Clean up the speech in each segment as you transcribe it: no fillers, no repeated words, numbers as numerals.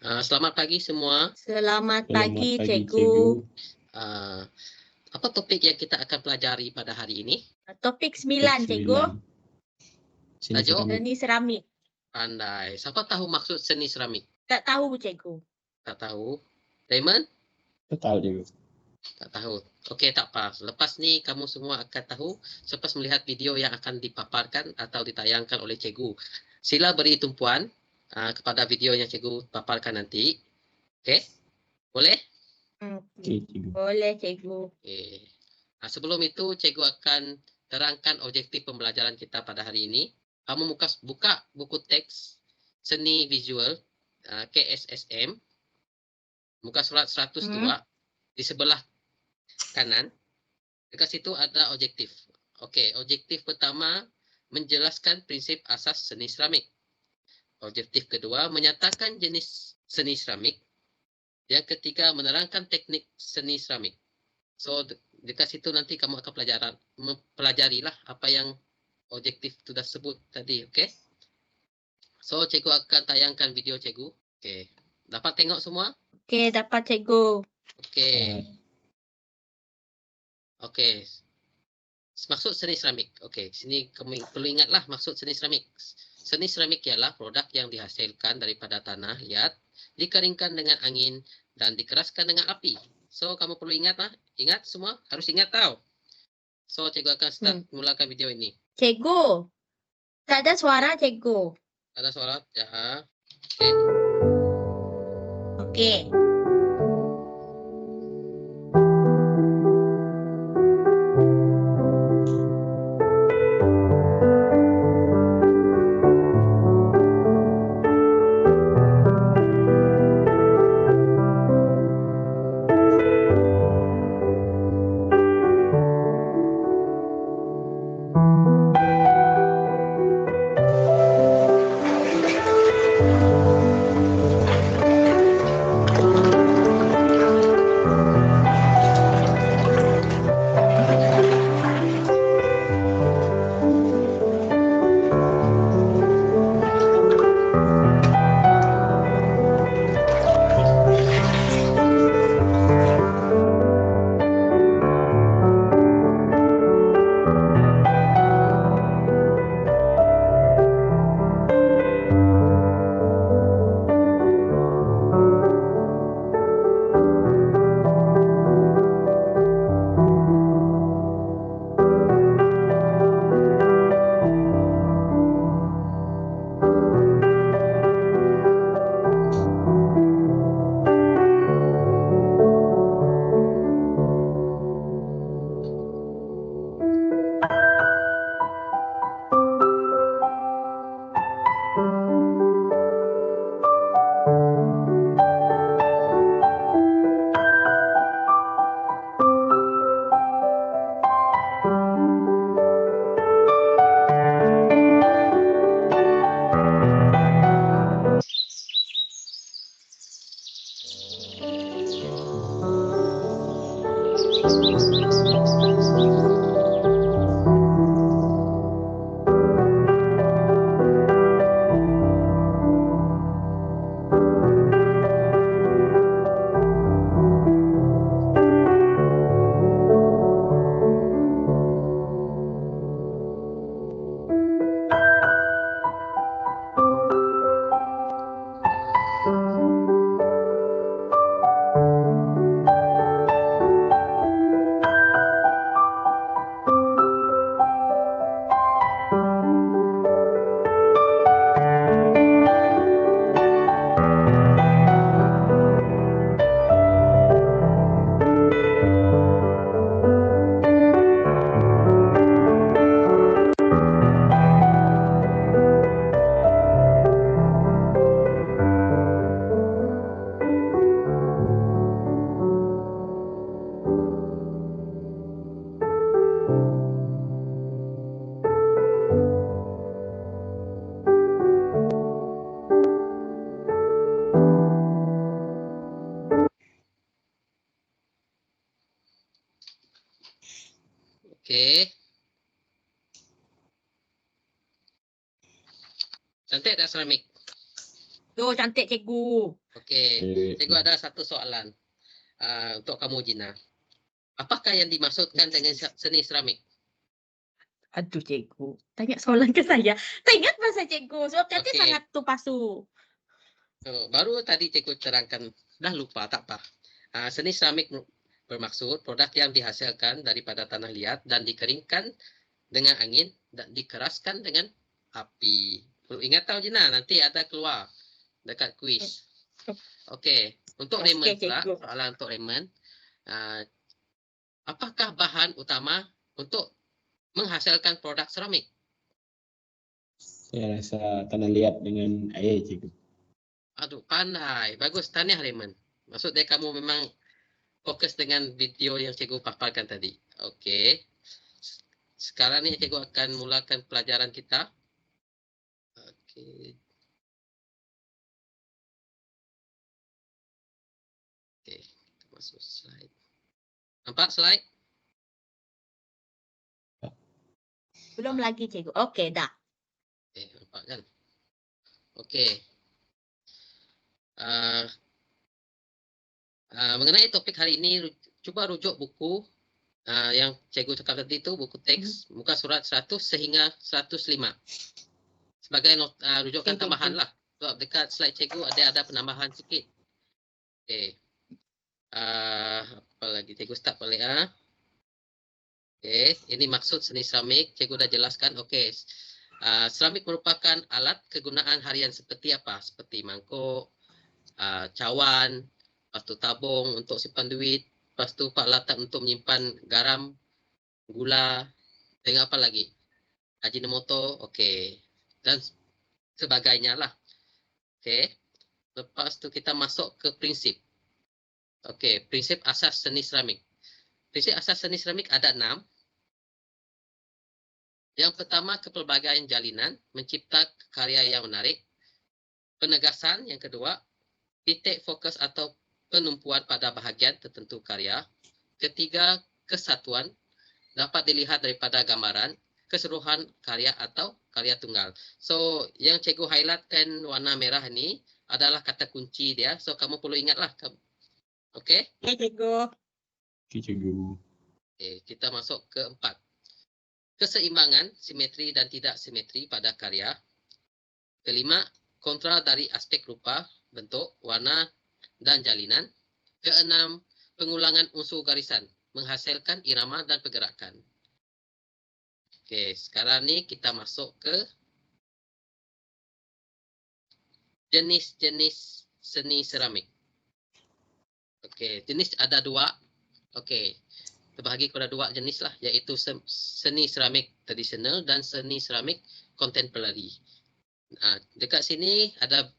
Selamat pagi semua. Selamat Selamat pagi, pagi, Cikgu. Uh, Apa topik yang kita akan pelajari pada hari ini? Topik 9, Cikgu. Seni Tajuk? seramik. Seni seramik. Pandai. Siapa tahu maksud seni seramik? Tak tahu, Cikgu. Tak tahu. Raymond? Tak tahu juga. Tak tahu. Okey, tak apa. Lepas ni kamu semua akan tahu selepas melihat video yang akan dipaparkan atau ditayangkan oleh cikgu. Sila beri tumpuan kepada video yang cikgu paparkan nanti. Okey? Boleh? Okey, cikgu. Boleh, Cikgu. Okey. Sebelum itu, cikgu akan terangkan objektif pembelajaran kita pada hari ini. Kamu buka buku teks seni visual KSSM. Muka surat 102 di sebelah kanan. Dekat situ ada objektif. Okey, objektif pertama menjelaskan prinsip asas seni seramik. Objektif kedua menyatakan jenis seni seramik. Yang ketiga menerangkan teknik seni seramik. So dekat situ nanti kamu akan mempelajarilah apa yang objektif sudah sebut tadi, okey? So cikgu akan tayangkan video cikgu. Okey. Dapat tengok semua? Okey, dapat, Cikgu. Okey. Okey. Maksud seni seramik. Okey, sini kamu perlu ingatlah maksud seni seramik. Seni seramik ialah produk yang dihasilkan daripada tanah liat, dikeringkan dengan angin dan dikeraskan dengan api. So kamu perlu ingatlah. Ingat semua? Harus ingat tau. So cikgu akan start mulakan video ini. Cikgu, tak ada suara, Cikgu. Ada suara? Ya. Okey. Okey. Cantik tak seramik? Tu, cantik, Cikgu. Okey, cikgu ada satu soalan untuk kamu Gina. Apakah yang dimaksudkan dengan seni seramik? Aduh, cikgu. Tanya soalan ke saya. Tak ingat bahasa cikgu. Sebab nanti Okey. sangat tupasu. Baru tadi cikgu terangkan, dah lupa tak apa. Seni seramik bermaksud produk yang dihasilkan daripada tanah liat dan dikeringkan dengan angin dan dikeraskan dengan api. Perlu ingat tahu Gina, nanti ada keluar dekat kuis. Okey, untuk Okey, Raymond pula, cikgu. soalan untuk Raymond. Apakah bahan utama untuk menghasilkan produk seramik? Saya rasa tanah liat dengan air, cikgu. Aduh, pandai. Bagus, tahniah Raymond. Maksud dia kamu memang fokus dengan video yang cikgu paparkan tadi. Okey. Sekarang ni cikgu akan mulakan pelajaran kita. Okey. Okey, kita masuk slide. Nampak slide? Belum lagi, cikgu. Okey, dah. Okey, nampak kan? Okey. Mengenai topik hari ini, cuba rujuk buku yang cikgu cakap tadi itu, buku teks muka surat 100 sehingga 105 sebagai rujukan Okey, tambahan cikgu. lah. Sebab dekat slide cikgu ada penambahan sikit. Okey. Apa lagi cikgu start balik Okey, ini maksud seni seramik, cikgu dah jelaskan. Okey. Seramik merupakan alat kegunaan harian seperti apa? Seperti mangkuk, cawan, lepas tu tabung untuk simpan duit, lepas tu peralatan untuk menyimpan garam, gula, dengan apa lagi? Ajinomoto, okey. Dan sebagainya lah. Okey. Lepas tu kita masuk ke prinsip. Okey, prinsip asas seni seramik. Prinsip asas seni seramik ada 6. Yang pertama, kepelbagaian jalinan, mencipta karya yang menarik. Penegasan, yang kedua, titik fokus atau penumpuan pada bahagian tertentu karya. Ketiga, kesatuan, dapat dilihat daripada gambaran, keseluruhan karya atau karya tunggal. So, yang cikgu highlightkan warna merah ni adalah kata kunci dia. So, kamu perlu ingatlah. Okey? Okey, cikgu. Okey, cikgu. Okay, kita masuk ke 4. Keseimbangan, simetri dan tidak simetri pada karya. Kelima, kontra dari aspek rupa, bentuk, warna dan jalinan. Keenam, pengulangan unsur garisan, menghasilkan irama dan pergerakan. Okey, sekarang ni kita masuk ke jenis-jenis seni seramik. Okey, jenis ada 2. Okey, terbahagi kepada 2 jenis lah, iaitu seni seramik tradisional dan seni seramik contemporary. Dekat sini ada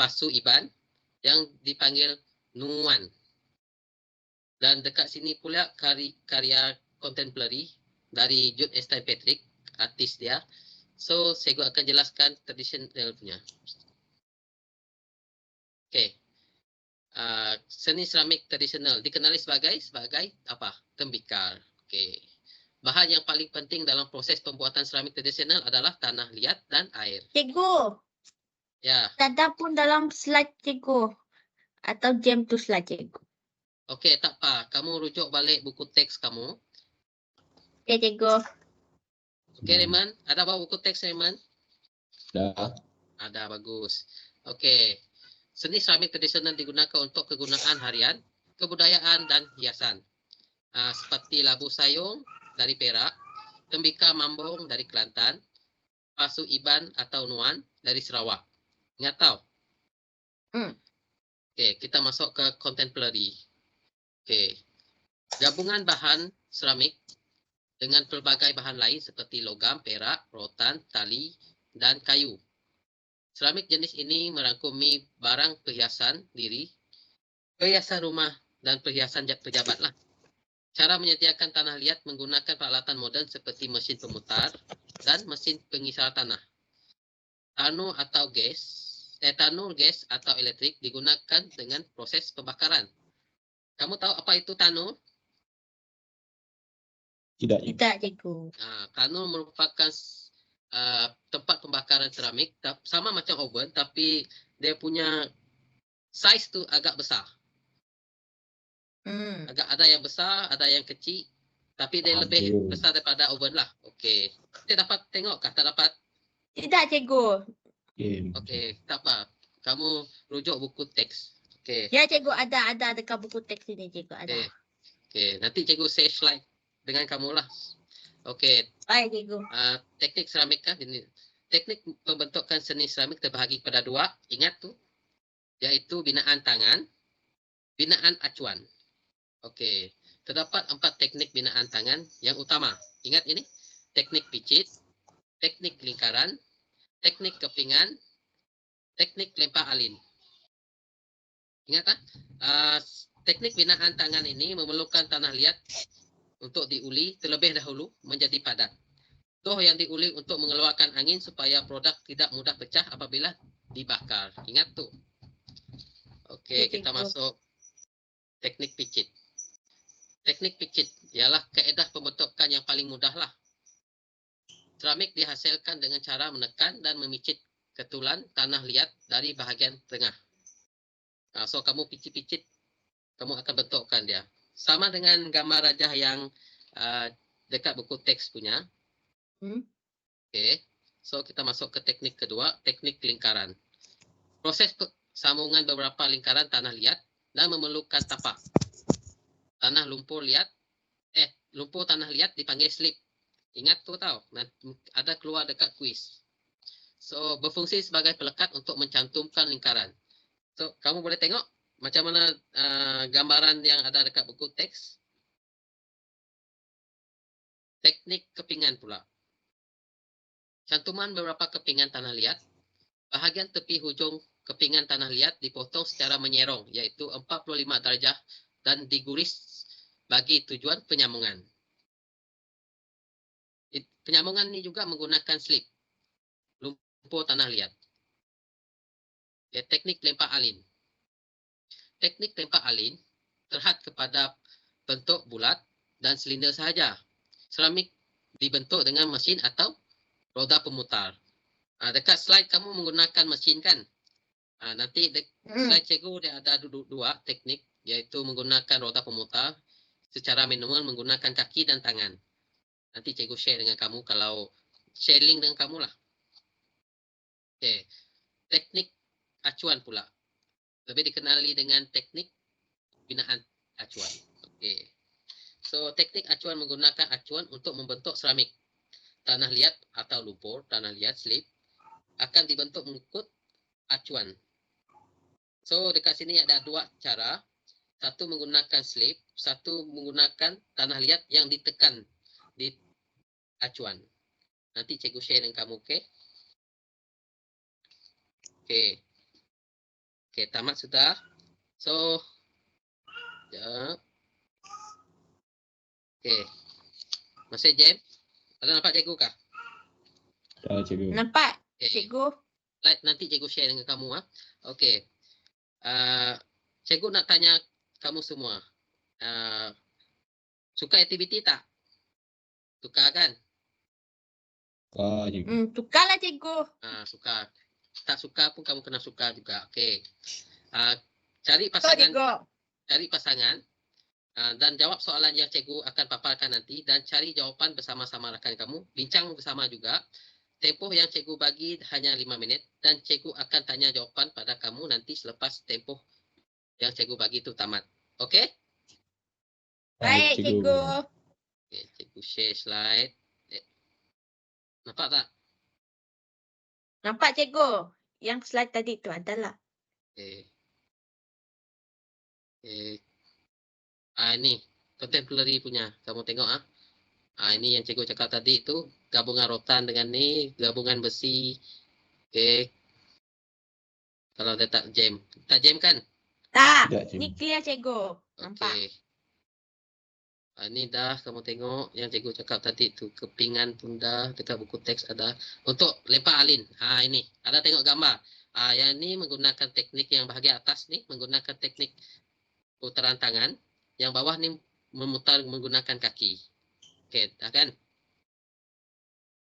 pasu Iban yang dipanggil Nunguan. Dan dekat sini pula karya contemporary dari Jude Estein Patrick, artis dia. So, saya akan jelaskan tradisional punya. Okey. Seni seramik tradisional dikenali sebagai apa? Tembikar. Okey. Bahan yang paling penting dalam proses pembuatan seramik tradisional adalah tanah liat dan air. Cikgu, Ya. tak ada pun dalam slide cikgu. Atau jam tu slide cikgu. Okey, tak apa. Kamu rujuk balik buku teks kamu. Okey, cikgu. Okey, Raymond. Ada apa buku teks, Raymond? Dah. Ada, bagus. Okey. Seni seramik tradisional digunakan untuk kegunaan harian, kebudayaan dan hiasan. Seperti labu sayung dari Perak, tembikar mambung dari Kelantan, pasu Iban atau Nuan dari Sarawak. Ingat tahu? Okey, kita masuk ke contemporary. Okey. Gabungan bahan seramik dengan pelbagai bahan lain seperti logam, perak, rotan, tali dan kayu. Seramik jenis ini merangkumi barang perhiasan diri, perhiasan rumah dan perhiasan pejabat lah. Cara menyediakan tanah liat menggunakan peralatan moden seperti mesin pemutar dan mesin pengisar tanah. Tanur gas atau elektrik digunakan dengan proses pembakaran. Kamu tahu apa itu tanur? Tidak, cikgu. Tidak, cikgu. Tanur merupakan tempat pembakaran seramik, sama macam oven, tapi dia punya size tu agak besar. Agak ada yang besar, ada yang kecil. Tapi dia lebih Aduh. besar daripada oven lah. Okey. Kita dapat tengok kah? Tak dapat? Tidak, cikgu. Game. Okey, tak apa. Kamu rujuk buku teks. Okey. Ya, cikgu ada dekat buku teks ini, cikgu ada. Okey. Okey, nanti cikgu share slide dengan kamu lah. Okey, Baik, cikgu. teknik seramik kan ini. Teknik pembentukan seni seramik terbahagi pada dua. Ingat tu, iaitu binaan tangan, binaan acuan. Okey, terdapat 4 teknik binaan tangan yang utama. Ingat ini, teknik picit, teknik lingkaran, teknik kepingan, teknik lempar alin. Ingat tak? Teknik binaan tangan ini memerlukan tanah liat untuk diuli terlebih dahulu menjadi padat. Toh yang diuli untuk mengeluarkan angin supaya produk tidak mudah pecah apabila dibakar. Ingat tu. Okey, kita masuk teknik picit. Teknik picit ialah kaedah pembentukan yang paling mudah lah. Keramik dihasilkan dengan cara menekan dan memicit ketulan tanah liat dari bahagian tengah. So kamu picit-picit, kamu akan bentukkan dia. Sama dengan gambar rajah yang dekat buku teks punya. Okey. So kita masuk ke teknik kedua, teknik lingkaran. Proses sambungan beberapa lingkaran tanah liat dan memerlukan tapak. Tanah lumpur liat, lumpur tanah liat dipanggil slip. Ingat tu tau, ada keluar dekat kuis. So berfungsi sebagai pelekat untuk mencantumkan lingkaran. So kamu boleh tengok macam mana gambaran yang ada dekat buku teks. Teknik kepingan pula. Cantuman beberapa kepingan tanah liat. Bahagian tepi hujung kepingan tanah liat dipotong secara menyerong, iaitu 45 darjah dan diguris bagi tujuan penyambungan. Penyambungan ini juga menggunakan slip, lumpur tanah liat. Teknik lempar alin. Teknik lempar alin terhad kepada bentuk bulat dan silinder sahaja. Seramik dibentuk dengan mesin atau roda pemutar. Dekat slide kamu menggunakan mesin kan? Nanti slide cikgu dia ada dua teknik, iaitu menggunakan roda pemutar secara manual menggunakan kaki dan tangan. Nanti cikgu share dengan kamu kalau share link dengan kamu lah. Okey. Teknik acuan pula. Lebih dikenali dengan teknik binaan acuan. Okey. So teknik acuan menggunakan acuan untuk membentuk seramik. Tanah liat atau lumpur, tanah liat slip akan dibentuk mengikut acuan. So dekat sini ada dua cara. Satu menggunakan slip, satu menggunakan tanah liat yang ditekan di acuan. Nanti cikgu share dengan kamu, okey? Okey. Okey, tamat sudah. So, sekejap. Okey. Masih jam? Ada nampak cikgu kah? Dah, cikgu. Nampak, Okay. cikgu? Slide nanti cikgu share dengan kamu. Okey. Cikgu nak tanya kamu semua. Suka aktiviti tak? Suka kan? Cikgu. Tukarlah, cikgu. Suka. Tak suka pun kamu kena suka juga. Okey. Cari So, pasangan. cikgu. Cari pasangan. Dan jawab soalan yang cikgu akan paparkan nanti. Dan cari jawapan bersama-sama rakan kamu. Bincang bersama juga. Tempoh yang cikgu bagi hanya 5 minit. Dan cikgu akan tanya jawapan pada kamu nanti selepas tempoh yang cikgu bagi itu tamat. Okey? Baik, cikgu. Okey, cikgu share slide. Nampak tak? Nampak, cikgu? Yang slide tadi tu adalah. Okey. Ini contemporary punya. Kamu tengok ini yang cikgu cakap tadi itu gabungan rotan dengan ni, gabungan besi. Okey. Kalau dia tak jam. Tak jam kan? Tak, Tidak, cikgu. ni clear, cikgu. Nampak. Okey. Ini dah kamu tengok yang cikgu cakap tadi tu kepingan pun dah dekat buku teks ada. Untuk lempar alin. Ini ada tengok gambar. Yang ni menggunakan teknik yang bahagian atas ni menggunakan teknik putaran tangan. Yang bawah ni memutar menggunakan kaki. Okey, dah kan?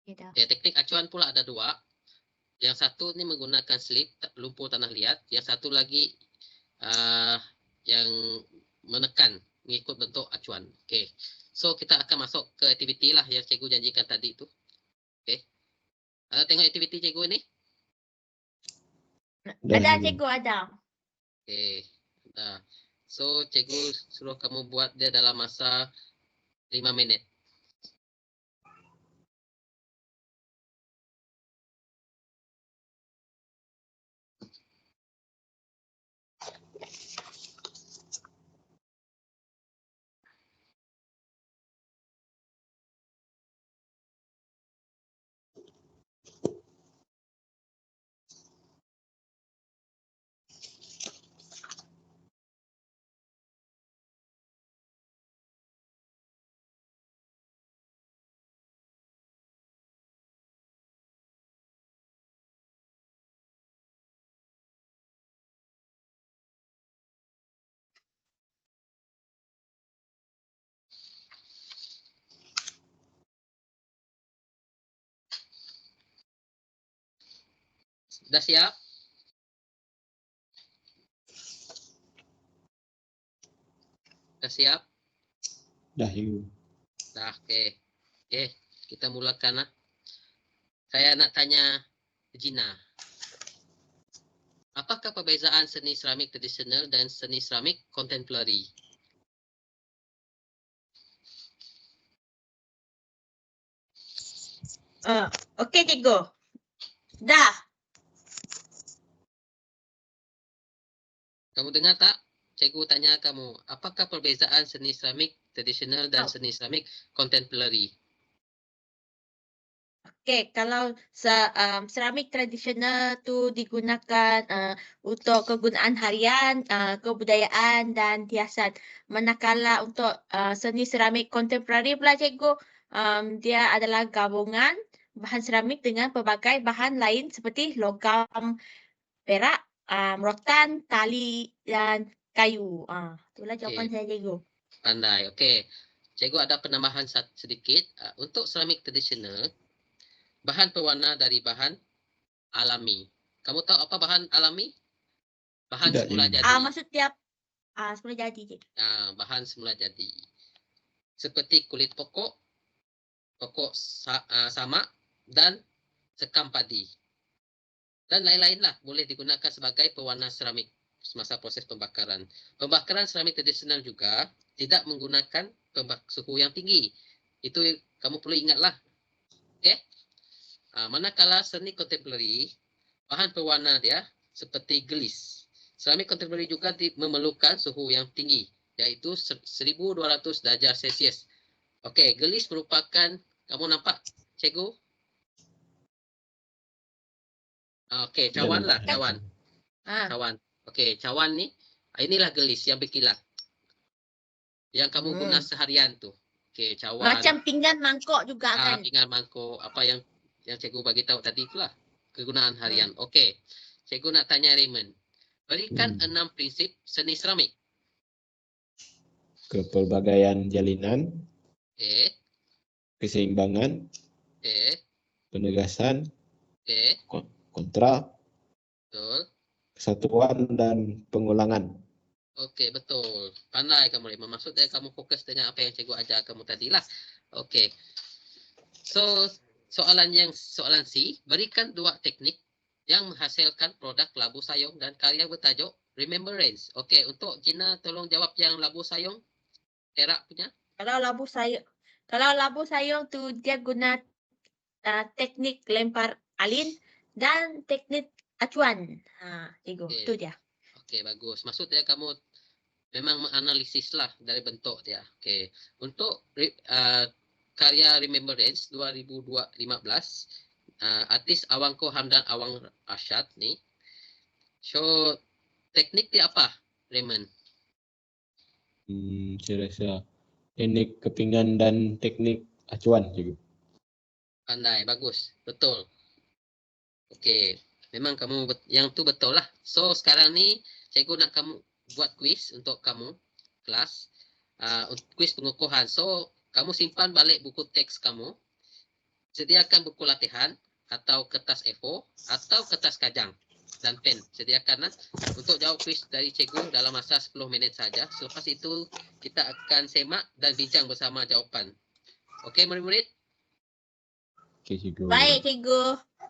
Okay, dah. Teknik acuan pula ada dua. Yang satu ni menggunakan slip lumpur tanah liat. Yang satu lagi yang menekan mengikut bentuk acuan. Okey. So kita akan masuk ke aktiviti lah yang cikgu janjikan tadi tu. Okey. Tengok aktiviti cikgu ni. Dah, Ada cikgu. cikgu, ada. Okey. So cikgu suruh kamu buat dia dalam masa 5 minit. Dah siap? Dah siap? Dah, cikgu. Dah, okey. Okey, kita mulakan lah. Saya nak tanya Gina. Apakah perbezaan seni seramik tradisional dan seni seramik contemporary? Okey cikgu. Dah. Kamu dengar tak? Cikgu tanya kamu, apakah perbezaan seni seramik tradisional dan Oh. seni seramik contemporary? Okey, kalau seramik tradisional tu digunakan untuk kegunaan harian, kebudayaan dan hiasan. Manakala untuk seni seramik kontemporari pula cikgu, dia adalah gabungan bahan seramik dengan pelbagai bahan lain seperti logam, perak, rotan, tali dan kayu. Itulah jawapan Okey. saya cikgu. Pandai. Okey. Cikgu ada penambahan sedikit. Untuk seramik tradisional, bahan pewarna dari bahan alami. Kamu tahu apa bahan alami? Bahan Tidak, semula cikgu. jadi. Maksud tiap semula jadi cikgu. Bahan semula jadi. Seperti kulit pokok, pokok samak dan sekam padi. Dan lain-lain lah boleh digunakan sebagai pewarna seramik semasa proses pembakaran. Pembakaran seramik tradisional juga tidak menggunakan suhu yang tinggi. Itu kamu perlu ingatlah. Okey? Manakala seni contemporary, bahan pewarna dia seperti gelis. Seramik contemporary juga memerlukan suhu yang tinggi, iaitu 1200 darjah Celsius. Okey, gelis merupakan, kamu nampak cikgu? Okey, cawan lah, cawan. Cawan. Okey, cawan ni, inilah gelis yang berkilat. Yang kamu guna seharian tu. Okey, cawan. Macam pinggan mangkok juga kan? Pinggan mangkok, apa yang cikgu bagi tahu tadi itulah. Kegunaan harian. Okey. Cikgu nak tanya Raymond. Berikan 6 prinsip seni seramik. Kepelbagaian jalinan, Okey. keseimbangan, Okey. penegasan, Okey. kontra, Betul. kesatuan dan pengulangan. Okey, betul. Pandai kamu, Raymond. Maksudnya kamu fokus dengan apa yang cikgu ajar kamu tadi lah. Okey. So, soalan C, berikan 2 teknik yang menghasilkan produk labu sayong dan karya bertajuk Remembrance. Okey, untuk Gina tolong jawab yang labu sayong. Perak punya. Kalau labu sayong tu dia guna teknik lempar alin dan teknik acuan. Cikgu, Okey. tu dia. Okey, bagus. Maksudnya kamu memang menganalisis lah dari bentuk dia. Okey. Untuk karya Remembrance 2015, artis Awangko Hamdan Awang Arsyad ni. So, teknik dia apa, Raymond? Saya rasa teknik kepingan dan teknik acuan, cikgu. Pandai, bagus. Betul. Okey. Memang kamu yang tu betul lah. So, sekarang ni cikgu nak kamu buat kuis untuk kamu kelas. Kuis pengukuhan. So, kamu simpan balik buku teks kamu. Sediakan buku latihan atau kertas A4 atau kertas kajang. dan pen. Sediakanlah untuk jawab kuis dari cikgu dalam masa 10 minit saja. Selepas itu kita akan semak dan bincang bersama jawapan. Okey murid-murid? Okey, cikgu. Baik, cikgu.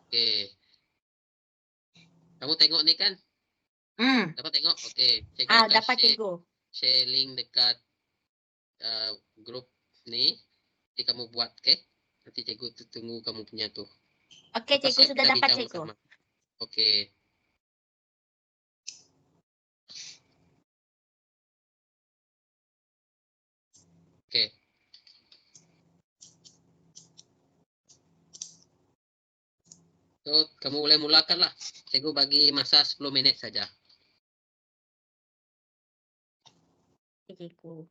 Okey. Kamu tengok ni kan? Dapat tengok? Okey. Cikgu akan Dapat cikgu. share link dekat grup ni. Nanti kamu buat, okey? Nanti cikgu tunggu kamu punya tu. Okey, Lepas cikgu siap, sudah kita dapat, bincang cikgu. bersama. Okey. Okey. So, kamu boleh mulakanlah. Cikgu bagi masa 10 minit saja. Okey, cikgu.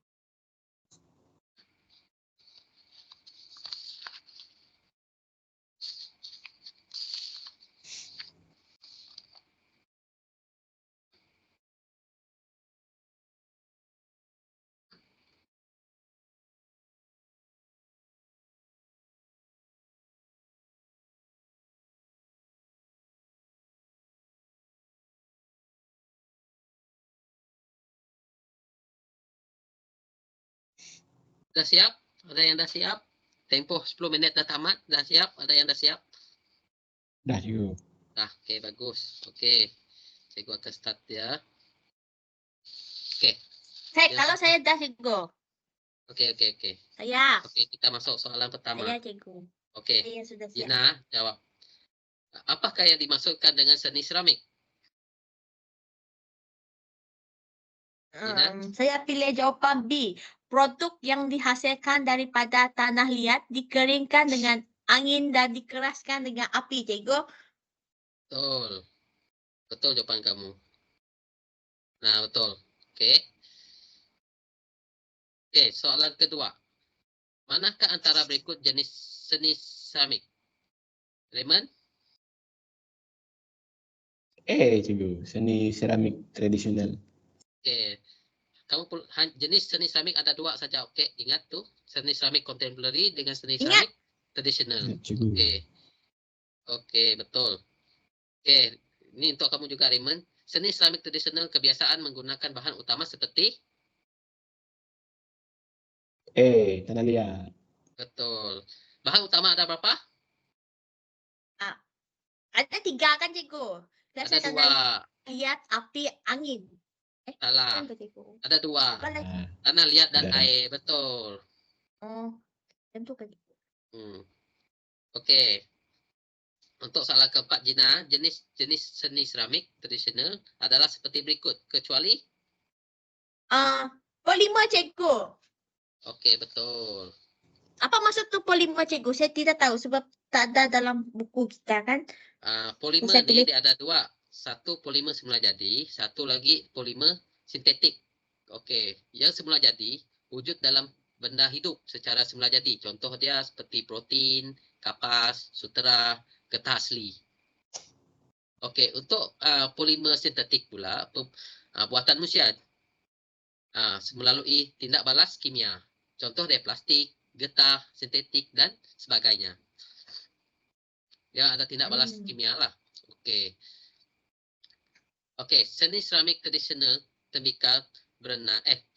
Dah siap? Ada yang dah siap? Tempoh 10 minit dah tamat. Dah siap? Ada yang dah siap? Dah, cikgu. Dah, okey, bagus. Okey. Cikgu akan start ya. Okey. Ya, Kalau saya dah, cikgu. Okey. Saya. Okey, kita masuk soalan pertama. Saya, cikgu. Okey. Saya sudah siap. Gina, jawab. Apakah yang dimaksudkan dengan seni seramik? Saya pilih jawapan B. Produk yang dihasilkan daripada tanah liat dikeringkan dengan angin dan dikeraskan dengan api, cikgu. Betul. Betul jawapan kamu. Nah, betul. Okey. Okey, soalan kedua. Manakah antara berikut jenis seni seramik? Raymond? Cikgu. Seni seramik tradisional. Okey. Jenis seni seramik ada dua saja. Okey, ingat tu. Seni seramik contemporary dengan seni Ingat. seramik tradisional. Cikgu. Okey, betul. Okey, ini untuk kamu juga Raymond. Seni seramik tradisional kebiasaan menggunakan bahan utama seperti Tanah liat. betul. Bahan utama ada berapa? Ada 3 kan, cikgu? Ada Tanah dua. liat, api, angin. Salah. Apa, cikgu? Ada dua. Apa lagi? Tanah liat dan Ada. air. Betul. Tentu kan, cikgu. Okey. Untuk soalan keempat, Gina, jenis seni seramik tradisional adalah seperti berikut. Kecuali? Polimer, cikgu. Okey, betul. Apa maksud tu polimer, cikgu? Saya tidak tahu sebab tak ada dalam buku kita kan. Polimer Saya ni pilih. dia ada dua. Satu polimer semula jadi, satu lagi polimer sintetik. Okey, yang semula jadi wujud dalam benda hidup secara semula jadi. Contoh dia seperti protein, kapas, sutera, getah asli. Okey, untuk polimer sintetik pula buatan manusia melalui tindak balas kimia. Contoh dia plastik, getah, sintetik dan sebagainya. Ya, ada tindak balas kimia lah. Okey. Okey, seni seramik tradisional tembikar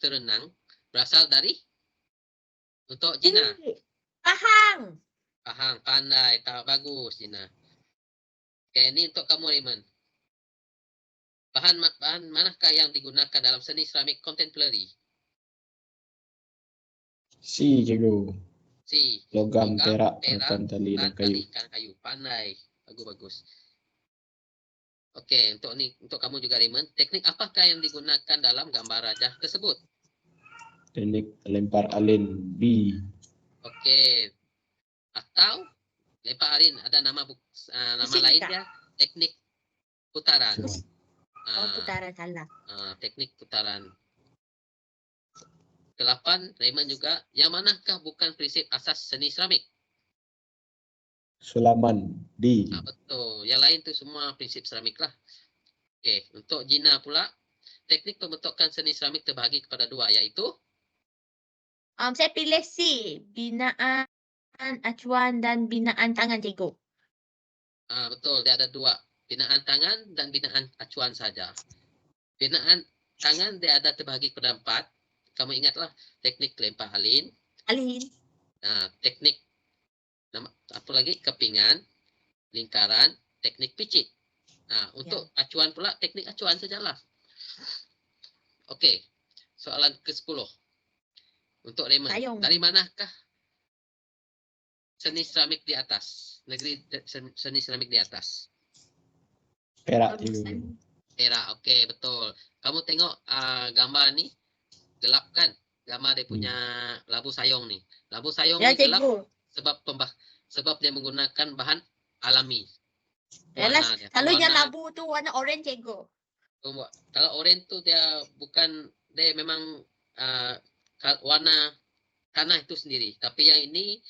terenang berasal dari untuk Gina. Pahang. Pahang, pandai, tak bagus Gina. Okey, ini untuk kamu Raymond. Bahan manakah yang digunakan dalam seni seramik contemporary? Cikgu. C. Logam, perak, perak, rotan, tali dan kayu. Ikan kayu. Pandai. Bagus. Okey, untuk kamu juga Raymond. Teknik apakah yang digunakan dalam gambar rajah tersebut? Teknik lempar alin B. Okey. Atau lempar alin ada nama lain dia, teknik putaran. Putaran salah. Teknik putaran. Ke-8, Raymond juga, yang manakah bukan prinsip asas seni seramik? Sulaman D. Betul. Yang lain tu semua prinsip seramik lah. Okey, untuk Gina pula, teknik pembentukan seni seramik terbahagi kepada dua, iaitu? Saya pilih C. Binaan acuan dan binaan tangan, cikgu. Betul, dia ada dua. binaan tangan dan binaan acuan saja. Binaan tangan dia ada terbahagi kepada 4. Kamu ingatlah teknik lempar alin, Alin. teknik apa lagi? Kepingan, lingkaran, teknik picit. Untuk acuan pula teknik acuan sajalah. Okey. Soalan ke-10. Untuk Raymond, Sayong. dari manakah seni seramik di atas? Negeri seni seramik di atas. Perak cikgu. Perak, okey, betul. Kamu tengok gambar ni, gelap kan? Gambar dia punya labu sayong ni. Labu sayong Ya, ni gelap cikgu. sebab dia menggunakan bahan alami. Yalah, Dia. selalunya Warna- labu tu warna orange, cikgu. Kalau orange tu dia bukan, dia memang warna tanah itu sendiri. Tapi yang ini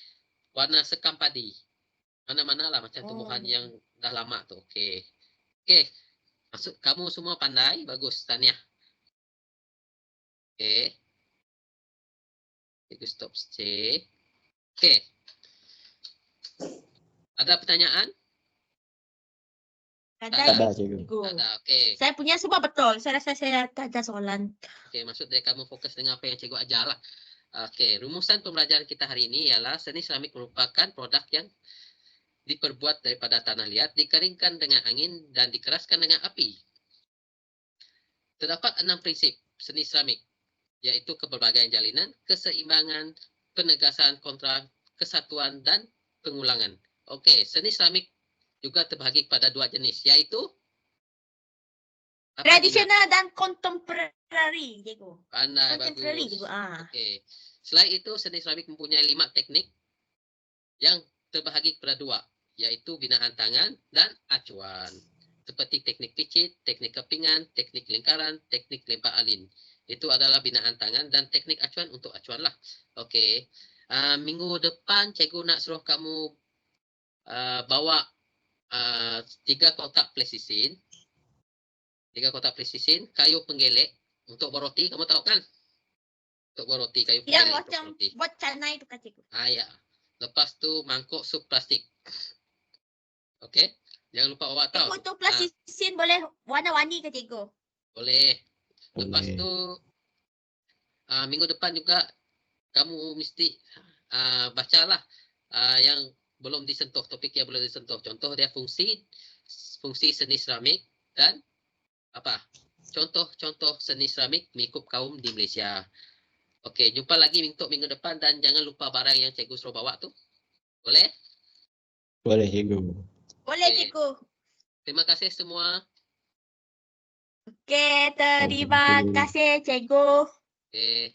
warna sekam padi. Mana-mana lah macam tumbuhan yang dah lama tu. Okey. Okey. Maksud kamu semua pandai, bagus, tahniah. Okey. Cikgu stop stay. Okey. Ada pertanyaan? Ada, Ada cikgu. cikgu. Ada. Okey. Saya punya semua betul. Saya rasa saya tak ada soalan. Okey, maksud dia kamu fokus dengan apa yang cikgu ajar lah. Okey, rumusan pembelajaran kita hari ini ialah seni seramik merupakan produk yang diperbuat daripada tanah liat, dikeringkan dengan angin dan dikeraskan dengan api. Terdapat 6 prinsip seni seramik, iaitu keberbagai jalinan, keseimbangan, penegasan kontra, kesatuan dan pengulangan. Okey, seni seramik juga terbahagi kepada 2 jenis, iaitu apa Tradisional dan contemporary, cikgu. ingat? Pandai, Contemporary, bagus. cikgu. Okey. Selain itu, seni seramik mempunyai 5 teknik yang terbahagi kepada 2, iaitu binaan tangan dan acuan. Seperti teknik picit, teknik kepingan, teknik lingkaran, teknik lempar alin. Itu adalah binaan tangan dan teknik acuan untuk acuan lah. Okey. Minggu depan cikgu nak suruh kamu bawa 3 kotak plesisin. 3 kotak plesisin, kayu penggelek untuk buat roti, kamu tahu kan? Untuk buat roti, kayu Yang penggelek macam untuk roti. buat canai tu kan, cikgu. Ya. Lepas tu mangkuk sup plastik. Okey. Jangan lupa bawa tau. Cikgu tu plastisin boleh warna-warni ke, cikgu? Boleh. Lepas Boleh. tu minggu depan juga kamu mesti bacalah yang belum disentuh, topik yang belum disentuh. Contoh dia fungsi seni seramik dan apa? Contoh-contoh seni seramik mengikut kaum di Malaysia. Okey, jumpa lagi untuk minggu depan dan jangan lupa barang yang cikgu suruh bawa tu. Boleh? Boleh cikgu. Boleh, Okey. cikgu. Terima kasih semua. Okey, terima Cikgu. kasih, cikgu. Okey.